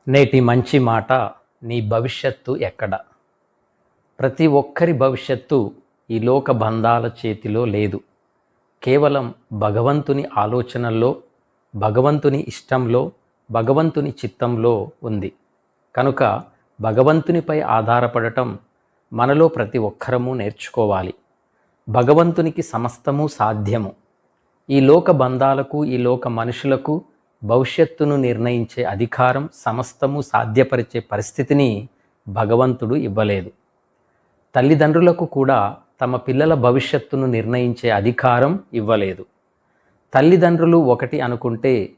నేటి మంచి మాట, నీ భవిష్యత్తు ఎక్కడ? ప్రతి ఒక్కరి భవిష్యత్తు ఈ లోక బంధాల చేతిలో లేదు. కేవలం భగవంతుని ఆలోచనల్లో, భగవంతుని ఇష్టంలో, భగవంతుని చిత్తంలో ఉంది. కనుక భగవంతునిపై ఆధారపడటం మనలో ప్రతి ఒక్కరము నేర్చుకోవాలి. భగవంతునికి సమస్తము సాధ్యము. ఈ లోక బంధాలకు, ఈ లోక మనుషులకు భవిష్యత్తును నిర్ణయించే అధికారం, సమస్తము సాధ్యపరిచే పరిస్థితిని భగవంతుడు ఇవ్వలేదు. తల్లిదండ్రులకు కూడా తమ పిల్లల భవిష్యత్తును నిర్ణయించే అధికారం ఇవ్వలేదు. తల్లిదండ్రులు ఒకటి అనుకుంటే,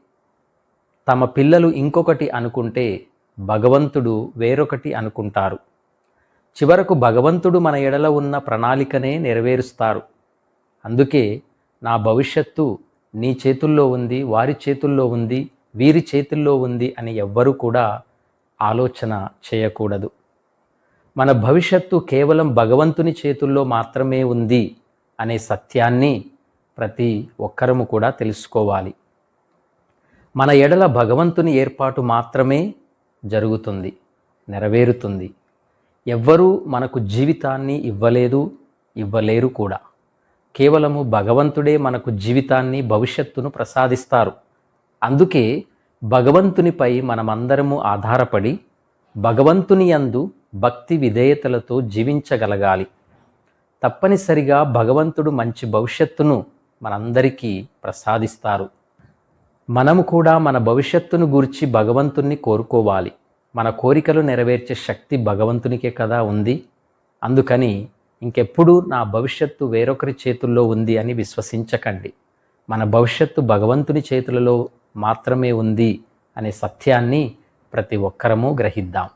తమ పిల్లలు ఇంకొకటి అనుకుంటే, భగవంతుడు వేరొకటి అనుకుంటారు. చివరకు భగవంతుడు మన ఎడల ఉన్న ప్రణాళికనే నెరవేరుస్తారు. అందుకే నా భవిష్యత్తు నీ చేతుల్లో ఉంది, వారి చేతుల్లో ఉంది, వీరి చేతుల్లో ఉంది అని ఎవ్వరూ కూడా ఆలోచన చేయకూడదు. మన భవిష్యత్తు కేవలం భగవంతుని చేతుల్లో మాత్రమే ఉంది అనే సత్యాన్ని ప్రతి ఒక్కరము కూడా తెలుసుకోవాలి. మన ఎడల భగవంతుని ఏర్పాటు మాత్రమే జరుగుతుంది, నెరవేరుతుంది. ఎవ్వరూ మనకు జీవితాన్ని ఇవ్వలేదు, ఇవ్వలేరు కూడా. కేవలము భగవంతుడే మనకు జీవితాన్ని, భవిష్యత్తును ప్రసాదిస్తారు. అందుకే భగవంతునిపై మనమందరము ఆధారపడి భగవంతుని యందు భక్తి విధేయతలతో జీవించగలగాలి. తప్పనిసరిగా భగవంతుడు మంచి భవిష్యత్తును మనందరికీ ప్రసాదిస్తారు. మనము కూడా మన భవిష్యత్తును గూర్చి భగవంతుణ్ణి కోరుకోవాలి. మన కోరికలు నెరవేర్చే శక్తి భగవంతునికే కదా ఉంది. అందుకని ఇంకెప్పుడు నా భవిష్యత్తు వేరొకరి చేతుల్లో ఉంది అని విశ్వసించకండి. మన భవిష్యత్తు భగవంతుని చేతులలో మాత్రమే ఉంది అనే సత్యాన్ని ప్రతి ఒక్కరము గ్రహిద్దాం.